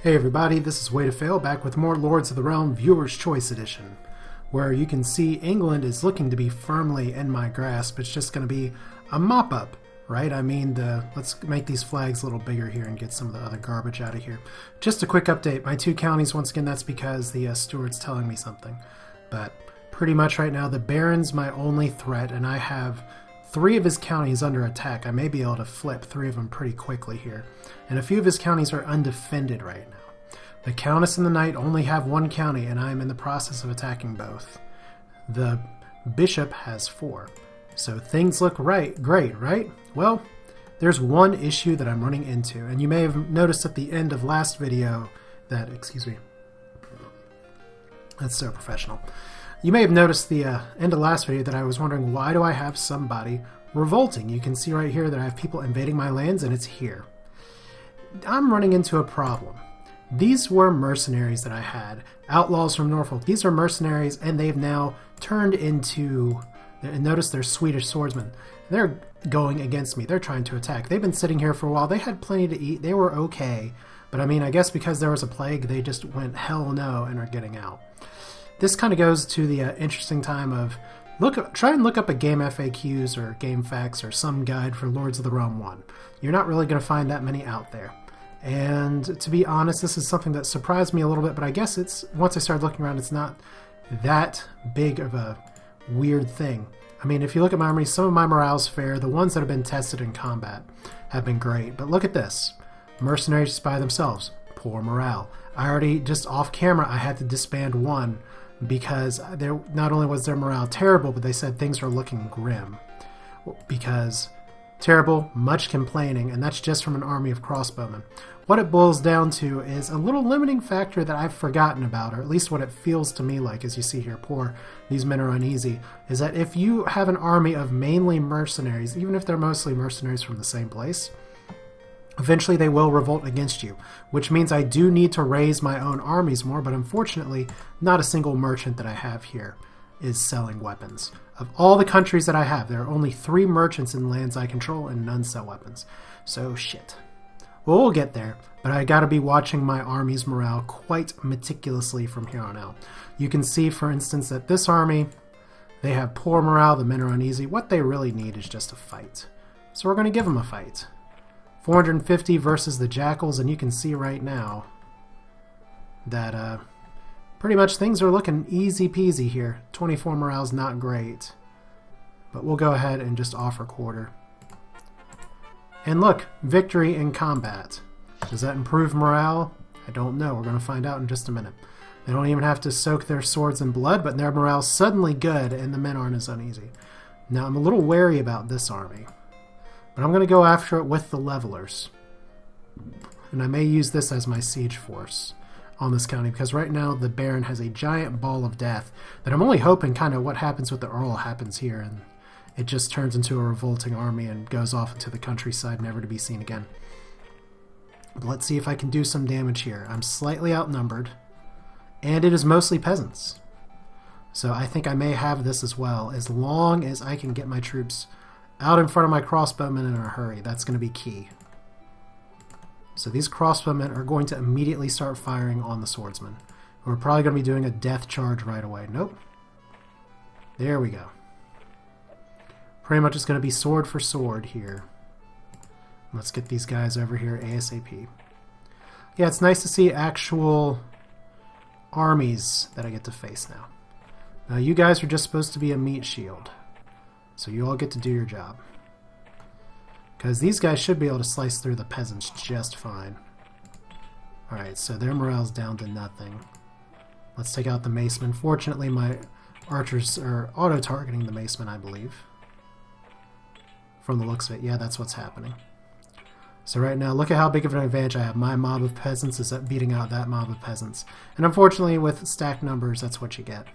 Hey everybody, this is Way to Fail, back with more Lords of the Realm Viewer's Choice Edition, where you can see England is looking to be firmly in my grasp. It's just going to be a mop-up, right? I mean, let's make these flags a little bigger here and get some of the other garbage out of here. Just a quick update. My two counties, once again, that's because the steward's telling me something. But pretty much right now, the Baron's my only threat, and I have 3 of his counties under attack. I may be able to flip 3 of them pretty quickly here. And a few of his counties are undefended right now. The Countess and the Knight only have 1 county, and I am in the process of attacking both. The Bishop has 4. So things look great, right? Well, there's one issue that I'm running into, and you may have noticed at the end of last video that, excuse me, that's so professional. You may have noticed the end of last video that I was wondering, why do I have somebody revolting? You can see right here that I have people invading my lands, and it's here. I'm running into a problem. These were mercenaries that I had, outlaws from Norfolk. These are mercenaries, and they've now turned into, and notice they're Swedish swordsmen. They're going against me. They're trying to attack. They've been sitting here for a while. They had plenty to eat. They were okay. But I mean, I guess because there was a plague, they just went hell no and are getting out. This kind of goes to the interesting time of, try and look up a game FAQs or game facts or some guide for Lords of the Realm 1. You're not really going to find that many out there. And to be honest, this is something that surprised me a little bit, but I guess it's, once I started looking around, it's not that big of a weird thing. I mean, if you look at my army, some of my morale's fair. The ones that have been tested in combat have been great. But look at this. Mercenaries just by themselves. Poor morale. I already, just off camera, I had to disband 1 because not only was their morale terrible, but they said things were looking grim. Because terrible, much complaining, and that's just from an army of crossbowmen. What it boils down to is a little limiting factor that I've forgotten about, or at least what it feels to me like, as you see here, poor, these men are uneasy, is that if you have an army of mainly mercenaries, even if they're mostly mercenaries from the same place, eventually they will revolt against you, which means I do need to raise my own armies more, but unfortunately, not a single merchant that I have here is selling weapons. Of all the countries that I have, there are only 3 merchants in lands I control, and none sell weapons. So shit. Well, we'll get there, but I gotta be watching my army's morale quite meticulously from here on out. You can see, for instance, that this army, they have poor morale, the men are uneasy. What they really need is just a fight. So we're gonna give them a fight. 450 versus the Jackals, and you can see right now that pretty much things are looking easy peasy here. 24 morale's not great, but we'll go ahead and just offer quarter. And look, victory in combat. Does that improve morale? I don't know. We're going to find out in just a minute. They don't even have to soak their swords in blood, but their morale's suddenly good, and the men aren't as uneasy. Now, I'm a little wary about this army, but I'm going to go after it with the levelers. And I may use this as my siege force on this county, because right now the Baron has a giant ball of death that I'm only hoping kind of what happens with the Earl happens here, and it just turns into a revolting army and goes off into the countryside, never to be seen again. But let's see if I can do some damage here. I'm slightly outnumbered, and it is mostly peasants. So I think I may have this as well, as long as I can get my troops out in front of my crossbowmen in a hurry. That's going to be key. So these crossbowmen are going to immediately start firing on the swordsmen. We're probably going to be doing a death charge right away. Nope. There we go. Pretty much it's going to be sword for sword here. Let's get these guys over here ASAP. Yeah, it's nice to see actual armies that I get to face now. Now you guys are just supposed to be a meat shield, so you all get to do your job. Because these guys should be able to slice through the peasants just fine. Alright, so their morale's down to nothing. Let's take out the macemen. Fortunately, my archers are auto-targeting the macemen, I believe. From the looks of it, yeah, that's what's happening. So right now, look at how big of an advantage I have. My mob of peasants is beating out that mob of peasants. And unfortunately, with stacked numbers, that's what you get.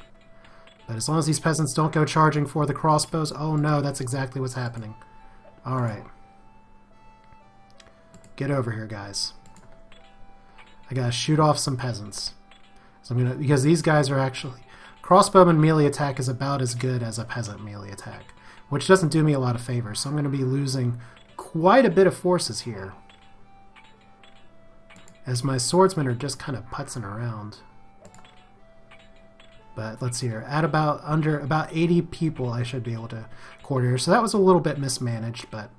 But as long as these peasants don't go charging for the crossbows, oh no, that's exactly what's happening. Alright. Get over here, guys. I gotta shoot off some peasants. So I'm gonna, because these guys are actually, crossbowman melee attack is about as good as a peasant melee attack, which doesn't do me a lot of favors. So I'm gonna be losing quite a bit of forces here. as my swordsmen are just kind of putzing around. But let's see here. At about 80 people, I should be able to quarter here. So that was a little bit mismanaged, but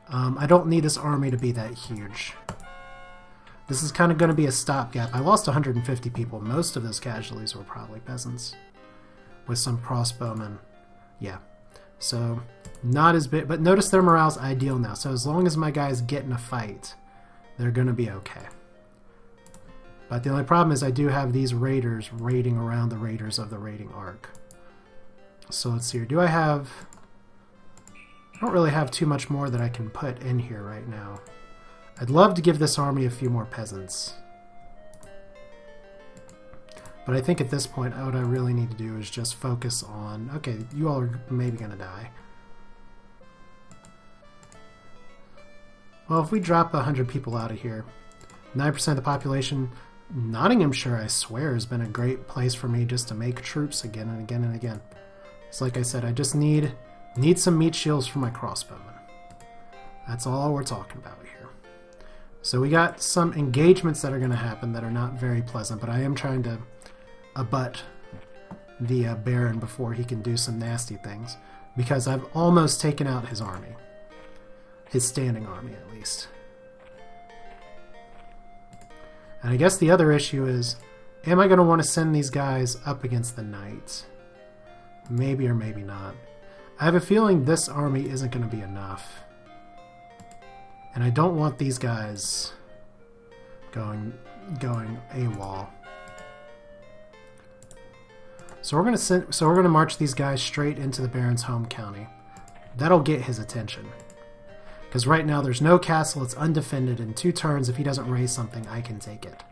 I don't need this army to be that huge. This is kind of going to be a stopgap. I lost 150 people. Most of those casualties were probably peasants, with some crossbowmen. Yeah. So not as big, but notice their morale's ideal now. So as long as my guys get in a fight, they're going to be okay. But the only problem is I do have these raiders raiding around the raiders of the raiding arc. So let's see here. Do I have... I don't really have too much more that I can put in here right now. I'd love to give this army a few more peasants. But I think at this point what I really need to do is just focus on... Okay, you all are maybe going to die. Well, if we drop 100 people out of here, 9% of the population... Nottinghamshire, I swear, has been a great place for me just to make troops again and again and again. It's like I said, I just need some meat shields for my crossbowmen. That's all we're talking about here. So we got some engagements that are going to happen that are not very pleasant, but I am trying to abut the Baron before he can do some nasty things, because I've almost taken out his army. His standing army, at least. And I guess the other issue is, am I going to want to send these guys up against the knights? Maybe or maybe not. I have a feeling this army isn't going to be enough. And I don't want these guys going AWOL. So we're going to march these guys straight into the Baron's home county. That'll get his attention. Because right now there's no castle, it's undefended. In 2 turns, if he doesn't raise something, I can take it.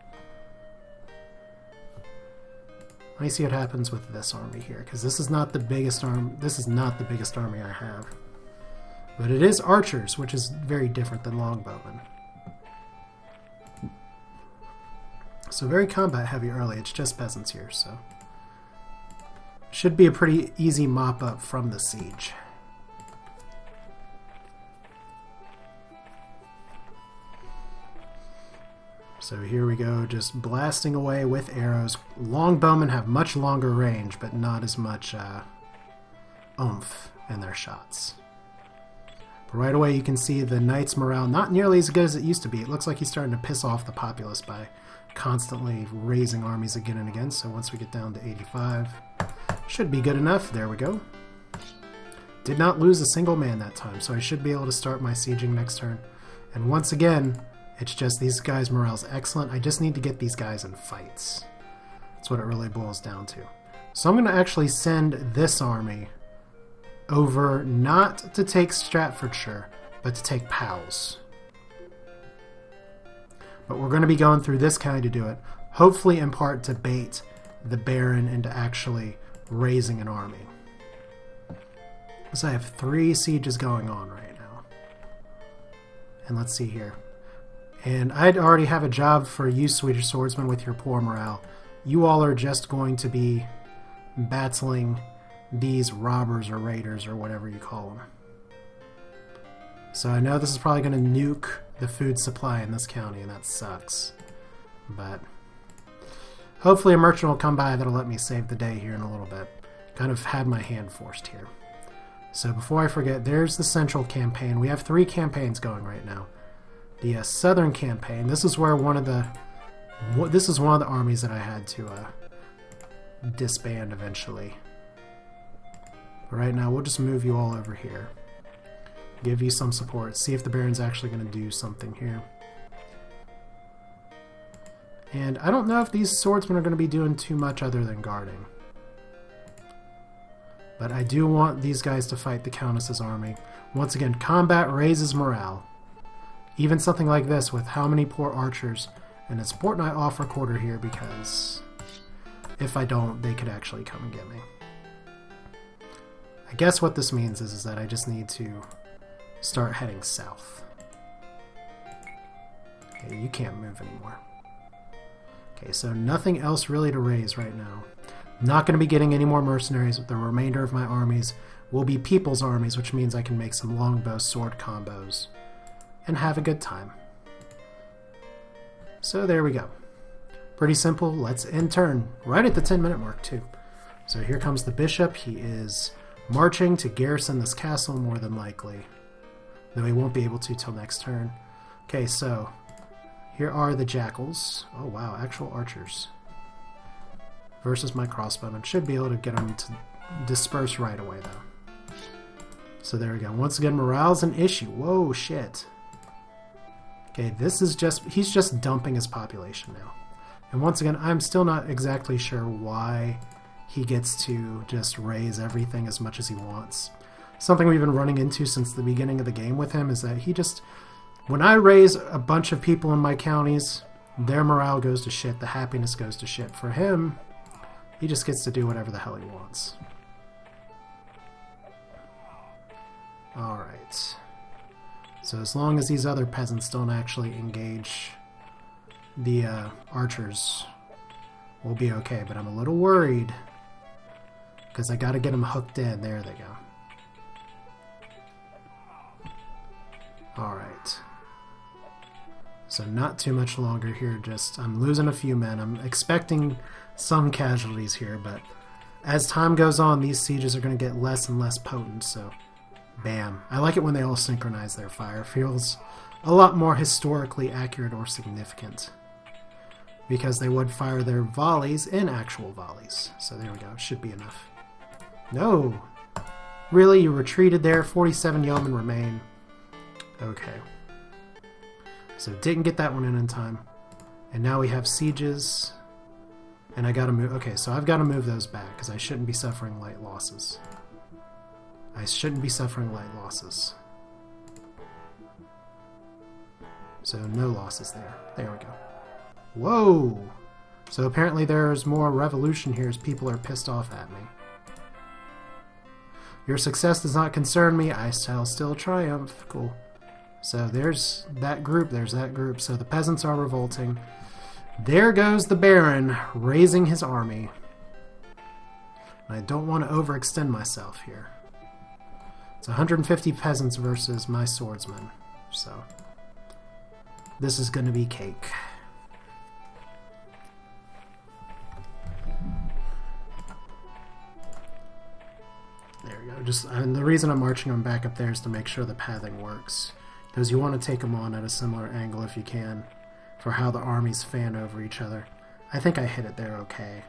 Let me see what happens with this army here, because this is not the biggest army I have. But it is archers, which is very different than longbowmen. So very combat heavy early, it's just peasants here, so... Should be a pretty easy mop-up from the siege. So here we go, just blasting away with arrows. Longbowmen have much longer range, but not as much oomph in their shots. But right away you can see the knight's morale not nearly as good as it used to be. It looks like he's starting to piss off the populace by constantly raising armies again and again. So once we get down to 85, should be good enough. There we go. Did not lose a single man that time, so I should be able to start my sieging next turn. And once again, it's just these guys' morale's excellent. I just need to get these guys in fights. That's what it really boils down to. So I'm going to actually send this army over not to take Stratfordshire, but to take Powys. But we're going to be going through this county to do it, hopefully in part to bait the Baron into actually raising an army. So I have 3 sieges going on right now. And let's see here. And I'd already have a job for you, Swedish swordsmen, with your poor morale. You all are just going to be battling these robbers or raiders or whatever you call them. So I know this is probably going to nuke the food supply in this county, and that sucks. But hopefully a merchant will come by that'll let me save the day here in a little bit. Kind of had my hand forced here. So before I forget, there's the central campaign. We have 3 campaigns going right now. The southern campaign. This is where one of the armies that I had to disband eventually. But right now, we'll just move you all over here. Give you some support. See if the Baron's actually going to do something here. And I don't know if these swordsmen are going to be doing too much other than guarding. But I do want these guys to fight the Countess's army. Once again, combat raises morale. Even something like this with how many poor archers. And it's important I offer quarter here because if I don't, they could actually come and get me. I guess what this means is that I just need to start heading south. Okay, you can't move anymore. Okay, so nothing else really to raise right now. Not going to be getting any more mercenaries. The remainder of my armies will be people's armies, which means I can make some longbow sword combos and have a good time. So there we go. Pretty simple. Let's end turn. Right at the 10-minute mark, too. So here comes the bishop. He is marching to garrison this castle, more than likely. Though he won't be able to till next turn. Okay, so here are the jackals. Oh, wow. Actual archers. Versus my crossbowmen. Should be able to get them to disperse right away, though. So there we go. Once again, morale's an issue. Whoa, shit. Okay, this is just... He's just dumping his population now. And once again, I'm still not exactly sure why he gets to just raise everything as much as he wants. Something we've been running into since the beginning of the game with him is that he just... When I raise a bunch of people in my counties, their morale goes to shit, the happiness goes to shit. For him, he just gets to do whatever the hell he wants. Alright. So as long as these other peasants don't actually engage the archers, we'll be okay. But I'm a little worried because I gotta get them hooked in. There they go. Alright. So not too much longer here, just I'm losing a few men. I'm expecting some casualties here, but as time goes on, these sieges are going to get less and less potent, so bam. I like it when they all synchronize their fire. Feels a lot more historically accurate or significant, because they would fire their volleys in actual volleys. So there we go, it should be enough. No! Really? You retreated there? 47 yeomen remain. Okay. So didn't get that one in time. And now we have sieges. And I gotta move... Okay, so I've got to move those back, because I shouldn't be suffering light losses. I shouldn't be suffering light losses. So no losses there. There we go. Whoa! So apparently there's more revolution here as people are pissed off at me. Your success does not concern me. I shall still triumph. Cool. So there's that group, there's that group. So the peasants are revolting. There goes the Baron raising his army. And I don't want to overextend myself here. It's 150 peasants versus my swordsmen. So this is going to be cake. There we go. And the reason I'm marching them back up there is to make sure the pathing works. Because you want to take them on at a similar angle if you can, for how the armies fan over each other. I think I hit it there okay.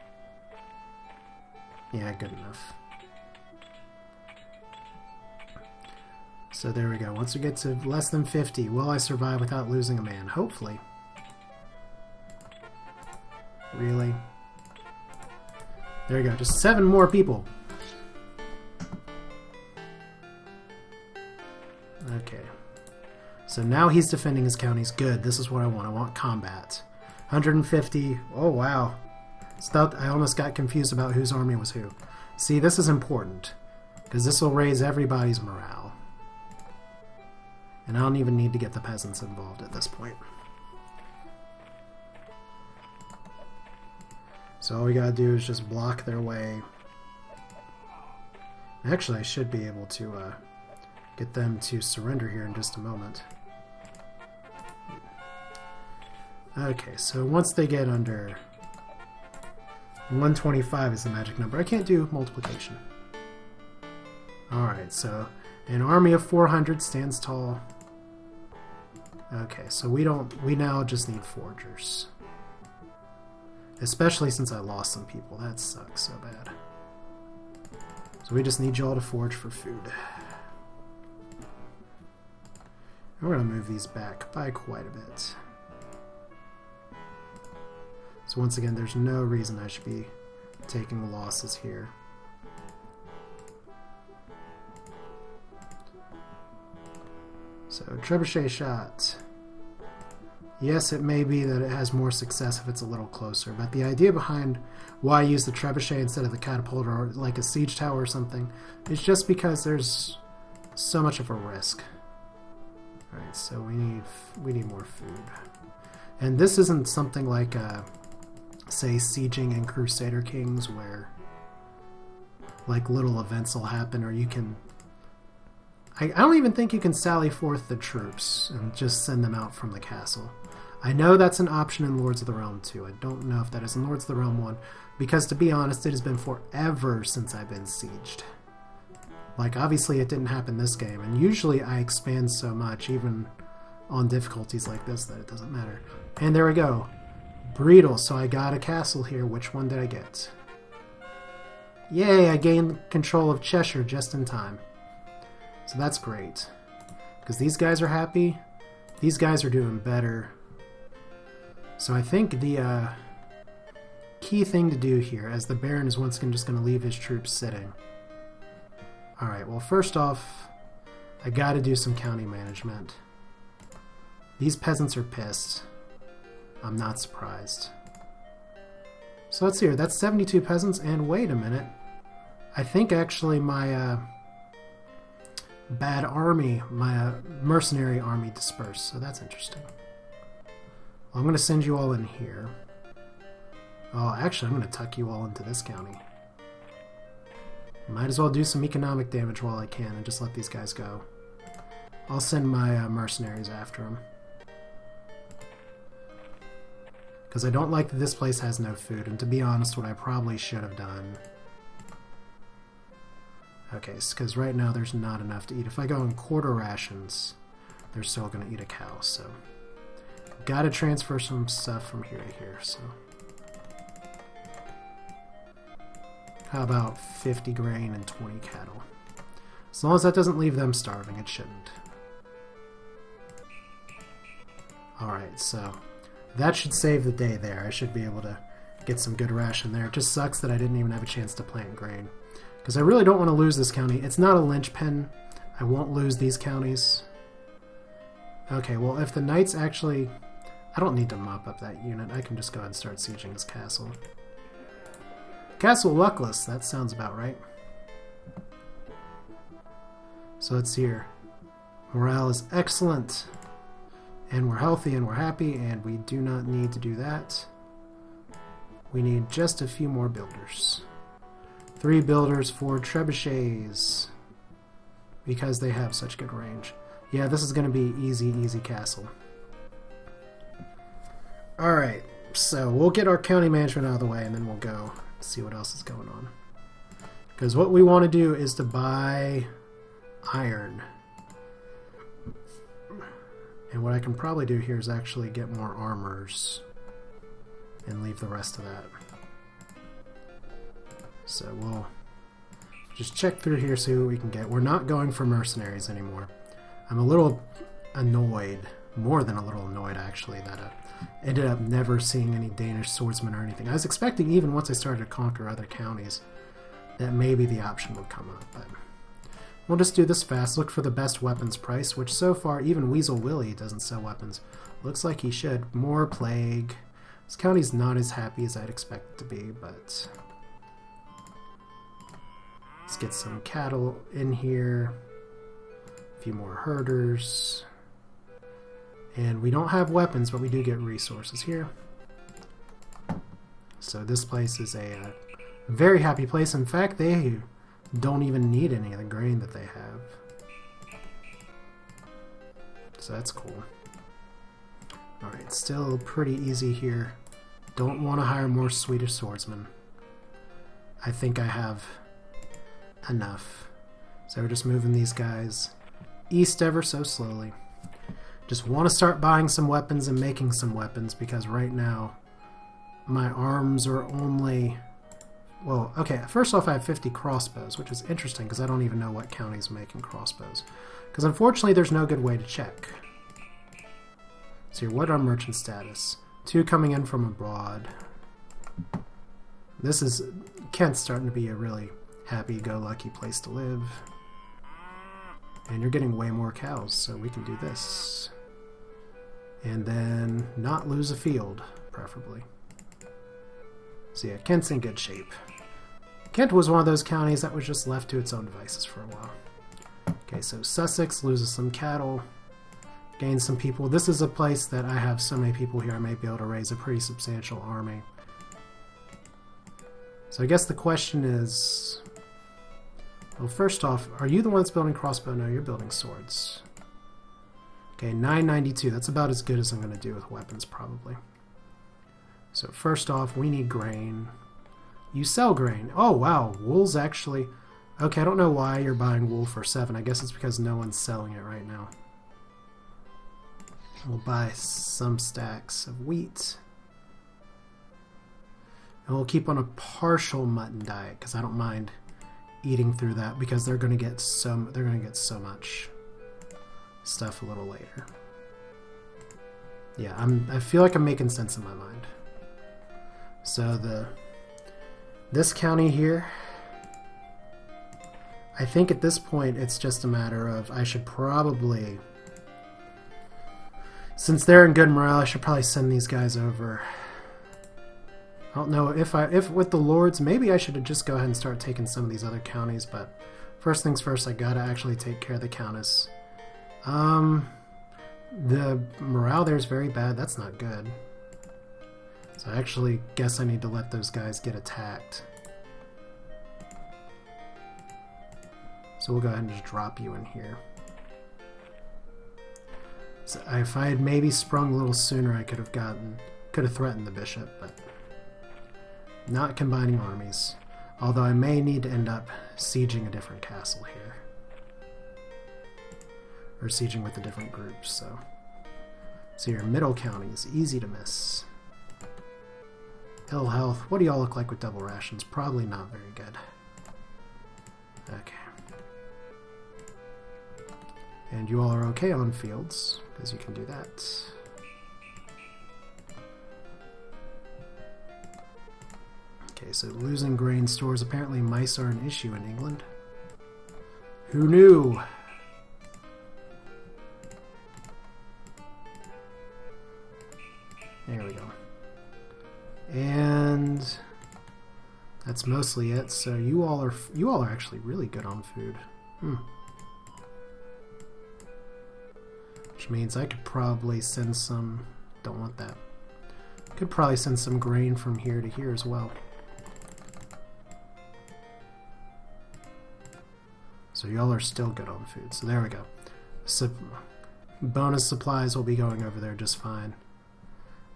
Yeah, good enough. So there we go. Once we get to less than 50, will I survive without losing a man? Hopefully. Really? There we go. Just 7 more people. Okay. So now he's defending his counties. Good. This is what I want. I want combat. 150. Oh, wow. I almost got confused about whose army was who. See, this is important, because this will raise everybody's morale. And I don't even need to get the peasants involved at this point. So all we gotta do is just block their way. Actually, I should be able to get them to surrender here in just a moment. Okay, so once they get under 125 is the magic number. I can't do multiplication. Alright, so an army of 400 stands tall. Okay, so we now just need foragers. Especially since I lost some people. That sucks so bad. So we just need y'all to forage for food. We're going to move these back by quite a bit. So once again, there's no reason I should be taking losses here. So trebuchet shot. Yes, it may be that it has more success if it's a little closer, but the idea behind why I use the trebuchet instead of the catapult or like a siege tower or something is just because there's so much of a risk. Alright, so we need more food. And this isn't something like say sieging in Crusader Kings where like little events will happen, or you can I don't even think you can sally forth the troops and just send them out from the castle. I know that's an option in Lords of the Realm 2. I don't know if that is in Lords of the Realm 1, because to be honest, it has been forever since I've been sieged. Like, obviously it didn't happen this game, and usually I expand so much, even on difficulties like this, that it doesn't matter. And there we go. Breedle, so I got a castle here. Which one did I get? Yay, I gained control of Cheshire just in time. So that's great. Because these guys are happy. These guys are doing better. So I think the key thing to do here, as the Baron is once again just going to leave his troops sitting. Alright, well first off, I gotta do some county management. These peasants are pissed. I'm not surprised. So let's see here, that's 72 peasants, and wait a minute. I think actually my bad army, my mercenary army dispersed, so that's interesting. Well, I'm going to send you all in here. Oh, actually I'm going to tuck you all into this county. Might as well do some economic damage while I can and just let these guys go. I'll send my mercenaries after them. Because I don't like that this place has no food, and to be honest, what I probably should have done... Okay, because right now there's not enough to eat. If I go in quarter rations, they're still going to eat a cow, so... Gotta transfer some stuff from here to here, so... How about 50 grain and 20 cattle? As long as that doesn't leave them starving, it shouldn't. Alright, so that should save the day there. I should be able to get some good ration there. It just sucks that I didn't even have a chance to plant grain. Because I really don't want to lose this county. It's not a linchpin. I won't lose these counties. Okay, well if the knights actually... I don't need to mop up that unit. I can just go ahead and start sieging his castle. Castle Luckless, that sounds about right. So let's see here. Morale is excellent. And we're healthy and we're happy, and we do not need to do that. We need just a few more builders. 3 builders for trebuchets. Because they have such good range. Yeah, this is going to be easy castle. Alright, so we'll get our county management out of the way, and then we'll go see what else is going on. Because what we want to do is to buy iron. And what I can probably do here is actually get more armors and leave the rest of that. So we'll just check through here, see what we can get. We're not going for mercenaries anymore. I'm a little annoyed, more than a little annoyed actually, that I ended up never seeing any Danish swordsmen or anything. I was expecting, even once I started to conquer other counties, that maybe the option would come up, but we'll just do this fast. Look for the best weapons price, which so far even Weasel Willie doesn't sell weapons. Looks like he should. More plague. This county's not as happy as I'd expect it to be, but let's get some cattle in here. A few more herders. And we don't have weapons, but we do get resources here. So this place is a very happy place. In fact, they don't even need any of the grain that they have. So that's cool. Alright, still pretty easy here. Don't want to hire more Swedish swordsmen. I think I have enough. So we're just moving these guys east ever so slowly. Just want to start buying some weapons and making some weapons, because right now my arms are only... Well, okay, first off I have 50 crossbows, which is interesting because I don't even know what county's making crossbows. Because unfortunately there's no good way to check. So here, what are merchant status? 2 coming in from abroad. This is... Kent's starting to be a really happy-go-lucky place to live. And you're getting way more cows, so we can do this. And then not lose a field, preferably. So yeah, Kent's in good shape. Kent was one of those counties that was just left to its own devices for a while. Okay, so Sussex loses some cattle, gains some people. This is a place that I have so many people here I may be able to raise a pretty substantial army. So I guess the question is... Well, first off, are you the one that's building crossbow? No, you're building swords. Okay, 992. That's about as good as I'm going to do with weapons, probably. So first off, we need grain. You sell grain. Oh, wow. Wool's actually... Okay, I don't know why you're buying wool for 7. I guess it's because no one's selling it right now. We'll buy some stacks of wheat. And we'll keep on a partial mutton diet, because I don't mind eating through that, because they're going to get so much stuff a little later. Yeah, I feel like I'm making sense in my mind. So this county here, I think at this point it's just a matter of I should probably, since they're in good morale, I should probably send these guys over. I don't know if with the lords, maybe I should just go ahead and start taking some of these other counties, but first things first, I gotta actually take care of the countess. The morale there is very bad. That's not good. So I actually guess I need to let those guys get attacked. So we'll go ahead and just drop you in here. So if I had maybe sprung a little sooner, I could have threatened the bishop, but not combining armies. Although I may need to end up sieging a different castle here. Or sieging with a different group, so your middle county is easy to miss. Ill health. What do y'all look like with double rations? Probably not very good. Okay. And you all are okay on fields, because you can do that. Okay, so losing grain stores. Apparently mice are an issue in England. Who knew? There we go. And that's mostly it. So you all are actually really good on food. Which means I could probably send some... Don't want that. Could probably send some grain from here to here as well. So y'all are still good on food. So there we go. Bonus supplies will be going over there just fine.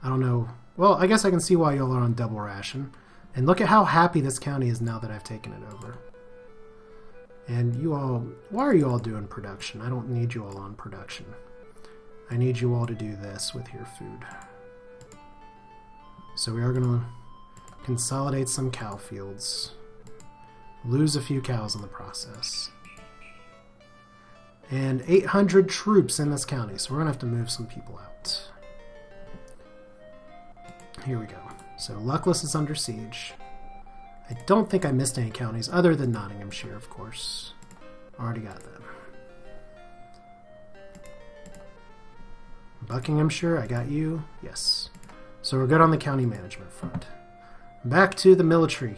I don't know. Well, I guess I can see why y'all are on double ration. And look at how happy this county is now that I've taken it over. And you all... Why are you all doing production? I don't need you all on production. I need you all to do this with your food. So we are going to consolidate some cow fields. Lose a few cows in the process. And 800 troops in this county, so we're going to have to move some people out. Here we go. So Luckless is under siege. I don't think I missed any counties other than Nottinghamshire, of course. Already got them. Buckinghamshire, I got you. Yes. So we're good on the county management front. Back to the military.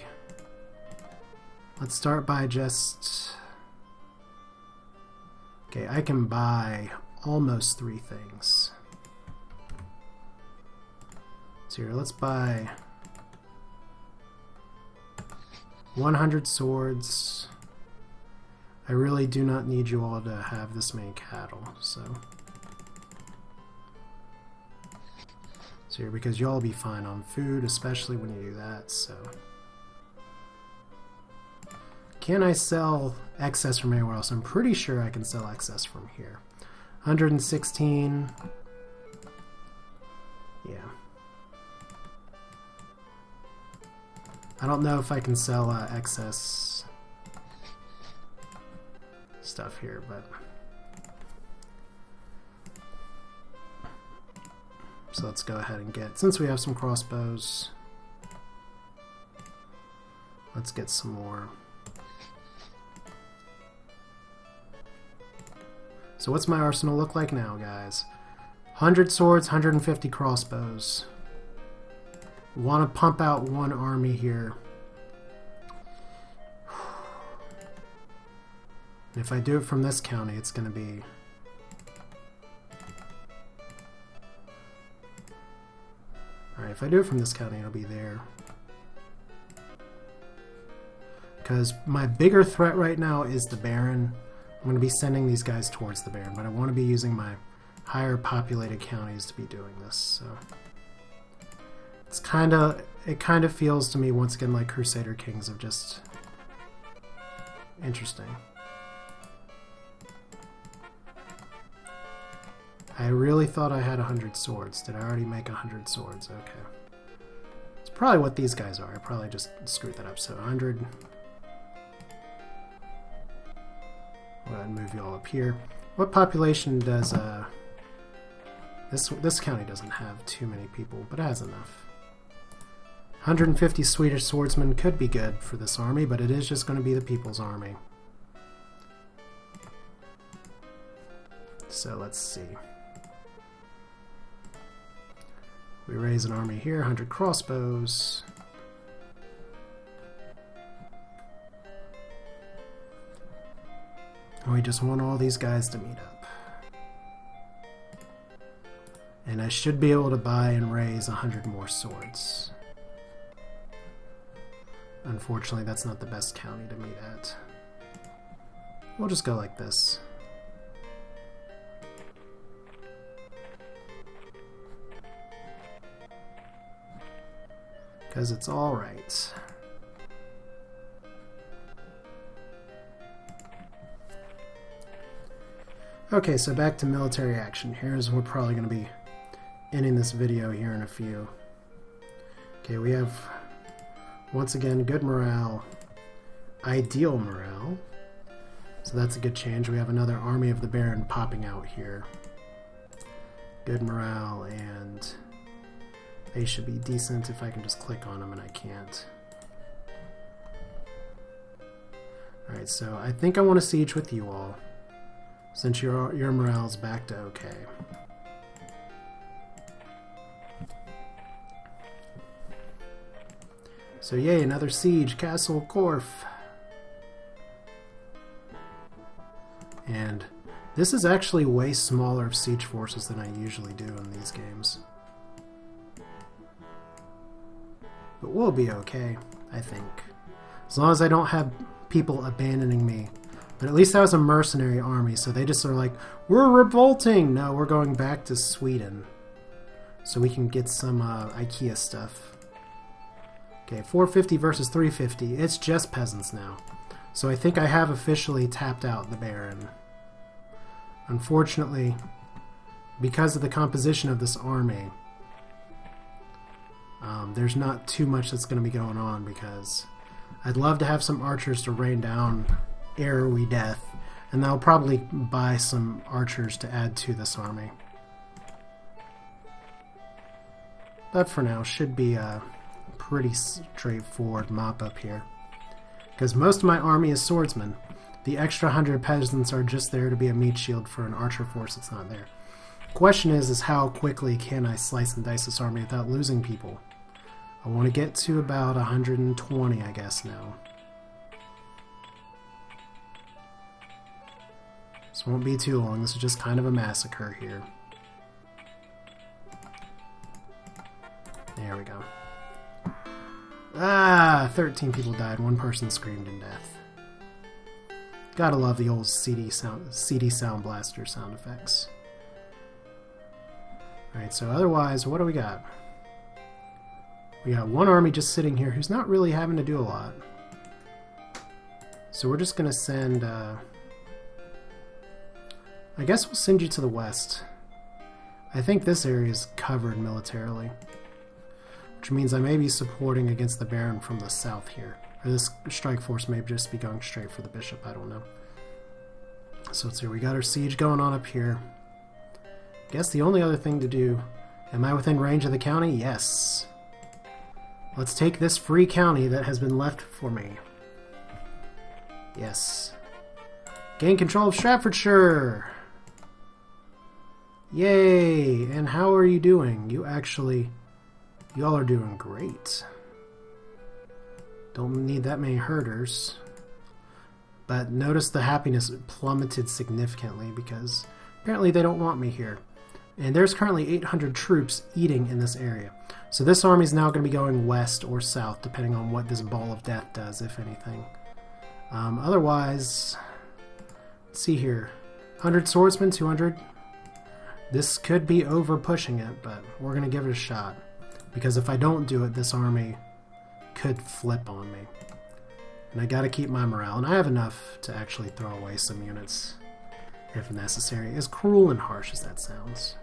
Let's start by just... Okay, I can buy almost 3 things. So here, let's buy 100 swords. I really do not need you all to have this many cattle, so here, because y'all will be fine on food, especially when you do that, so. Can I sell excess from anywhere else? I'm pretty sure I can sell excess from here. 116. Yeah. I don't know if I can sell excess stuff here, but... So let's go ahead and get... Since we have some crossbows, let's get some more. So what's my arsenal look like now, guys? 100 swords, 150 crossbows. Want to pump out one army here. And if I do it from this county, it's going to be... Alright, if I do it from this county, it'll be there. Because my bigger threat right now is the Baron. I'm going to be sending these guys towards the Baron, but I want to be using my higher populated counties to be doing this. So it kind of feels to me once again like Crusader Kings of just interesting. I really thought I had 100 swords. Did I already make 100 swords? Okay. It's probably what these guys are. I probably just screwed that up. So 100. Go ahead and move you all up here. What population does this county doesn't have too many people, but it has enough. 150 Swedish swordsmen could be good for this army, but it is just going to be the people's army. So let's see. We raise an army here, 100 crossbows. We just want all these guys to meet up. And I should be able to buy and raise 100 more swords. Unfortunately, that's not the best county to meet at. We'll just go like this. Because it's all right. Okay, so back to military action. Here's we're probably going to be ending this video here in a few. Okay, we have once again good morale, ideal morale. So that's a good change. We have another army of the Baron popping out here. Good morale, and they should be decent if I can just click on them, and I can't. Alright, so I think I want to siege with you all, since your morale's back to okay. So yay, another siege, Castle Korf. And this is actually way smaller siege forces than I usually do in these games. But we'll be okay, I think. As long as I don't have people abandoning me. But at least that was a mercenary army, so they just are like, we're revolting! No, we're going back to Sweden. So we can get some IKEA stuff. Okay, 450 versus 350. It's just peasants now. So I think I have officially tapped out the Baron. Unfortunately, because of the composition of this army, there's not too much that's going to be going on, because I'd love to have some archers to rain down arrowy death, and I'll probably buy some archers to add to this army. But for now, should be a pretty straightforward mop up here, because most of my army is swordsmen. The extra 100 peasants are just there to be a meat shield for an archer force that's not there. Question is how quickly can I slice and dice this army without losing people? I want to get to about 120, I guess, now. This won't be too long. This is just kind of a massacre here. There we go. Ah! 13 people died. One person screamed in death. Gotta love the old CD Sound Blaster sound effects. Alright, so otherwise, what do we got? We got one army just sitting here who's not really having to do a lot. So we're just going to send... I guess we'll send you to the west. I think this area is covered militarily, which means I may be supporting against the Baron from the south here. Or this strike force may just be going straight for the bishop, I don't know. So let's see, we got our siege going on up here. Guess the only other thing to do... Am I within range of the county? Yes. Let's take this free county that has been left for me. Yes. Gain control of Staffordshire! Yay! And how are you doing? Y'all are doing great. Don't need that many herders. But notice the happiness plummeted significantly because apparently they don't want me here. And there's currently 800 troops eating in this area. So this army is now going to be going west or south, depending on what this Ball of Death does, if anything. Otherwise, let's see here. 100 swordsmen, 200. This could be over pushing it, but we're going to give it a shot. Because if I don't do it, this army could flip on me. And I got to keep my morale. And I have enough to actually throw away some units if necessary. As cruel and harsh as that sounds.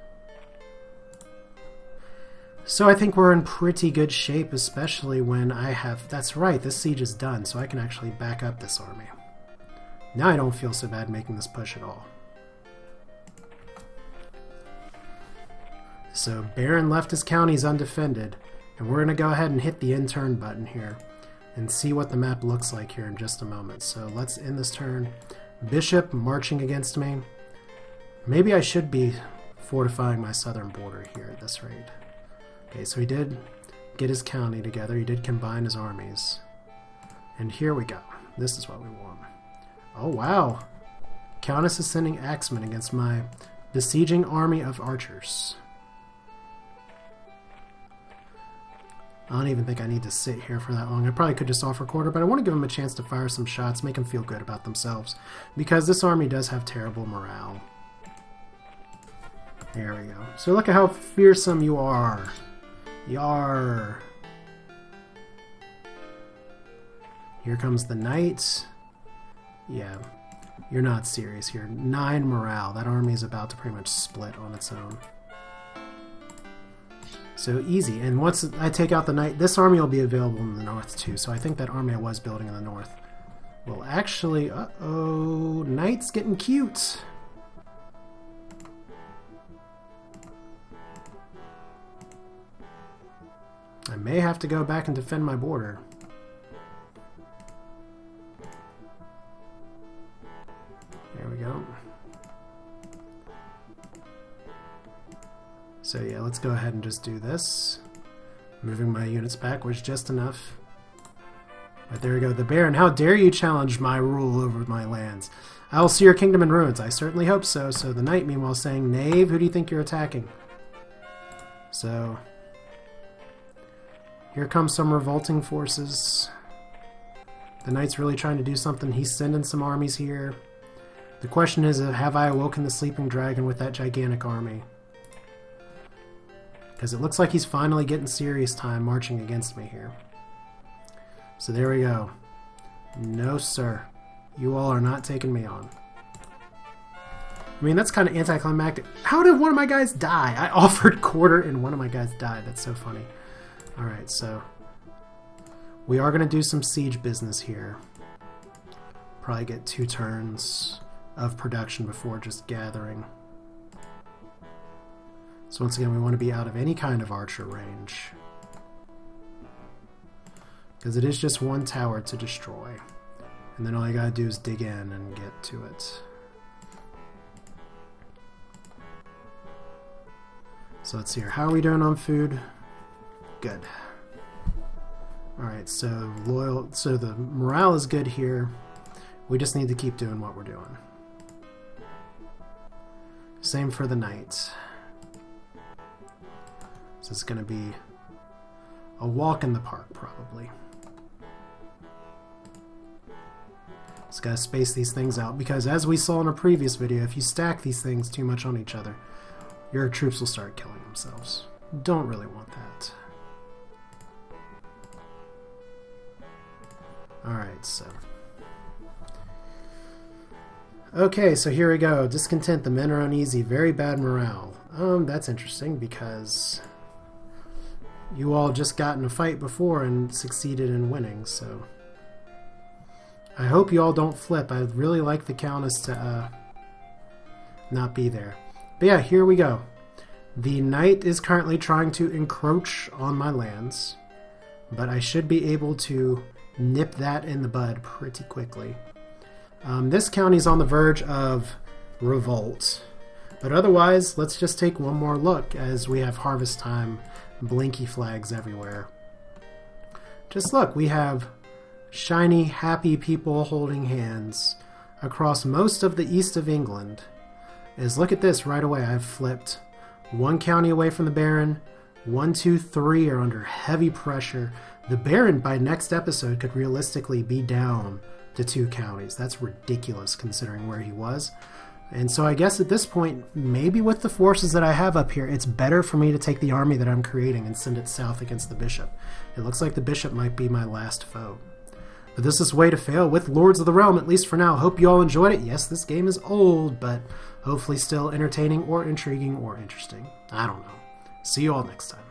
So I think we're in pretty good shape, especially when I have... That's right, this siege is done, so I can actually back up this army. Now I don't feel so bad making this push at all. So Baron left his counties undefended, and we're going to go ahead and hit the end turn button here and see what the map looks like here in just a moment. So let's end this turn. Bishop marching against me. Maybe I should be fortifying my southern border here at this rate. Okay, so he did get his county together. He did combine his armies. And here we go. This is what we want. Oh, wow. Countess is sending axemen against my besieging army of archers. I don't even think I need to sit here for that long. I probably could just offer quarter, but I want to give them a chance to fire some shots, make them feel good about themselves. Because this army does have terrible morale. There we go. So look at how fearsome you are. Yar. Here comes the knight. Yeah, you're not serious here. 9 morale. That army is about to pretty much split on its own. So easy. And once I take out the knight, this army will be available in the north too. So I think that army I was building in the north will actually... Uh-oh. Knight's getting cute. I may have to go back and defend my border. There we go. So yeah, let's go ahead and just do this. Moving my units back was just enough. But there we go. The Baron, how dare you challenge my rule over my lands? I will see your kingdom in ruins. I certainly hope so. So the knight, meanwhile, saying, knave, who do you think you're attacking? So... here comes some revolting forces. The knight's really trying to do something. He's sending some armies here. The question is, have I awoken the sleeping dragon with that gigantic army? Because it looks like he's finally getting serious time marching against me here. So there we go. No, sir. You all are not taking me on. I mean, that's kind of anticlimactic. How did one of my guys die? I offered quarter and one of my guys died. That's so funny. Alright, so we are going to do some siege business here. Probably get 2 turns of production before just gathering. So once again, we want to be out of any kind of archer range. Because it is just 1 tower to destroy. And then all you gotta do is dig in and get to it. So let's see here. How are we doing on food? Good. Alright, so the morale is good here. We just need to keep doing what we're doing. Same for the knight. So it's going to be a walk in the park, probably. Just got to space these things out, because as we saw in a previous video, if you stack these things too much on each other, your troops will start killing themselves. Don't really want that. Alright, so... okay, so here we go. Discontent, the men are uneasy, very bad morale. That's interesting, because you all just got in a fight before and succeeded in winning, so... I hope you all don't flip. I'd really like the Countess to, not be there. But yeah, here we go. The knight is currently trying to encroach on my lands, but I should be able to nip that in the bud pretty quickly. This county's on the verge of revolt, but otherwise, let's just take one more look as we have harvest time blinky flags everywhere. Just look, we have shiny, happy people holding hands across most of the east of England. Look at this right away. I've flipped 1 county away from the Baron. 1, 2, 3 are under heavy pressure. The Baron, by next episode, could realistically be down to 2 counties. That's ridiculous considering where he was. And so I guess at this point, maybe with the forces that I have up here, it's better for me to take the army that I'm creating and send it south against the bishop. It looks like the bishop might be my last foe. But this is way to fail with Lords of the Realm, at least for now. Hope you all enjoyed it. Yes, this game is old, but hopefully still entertaining or intriguing or interesting. I don't know. See you all next time.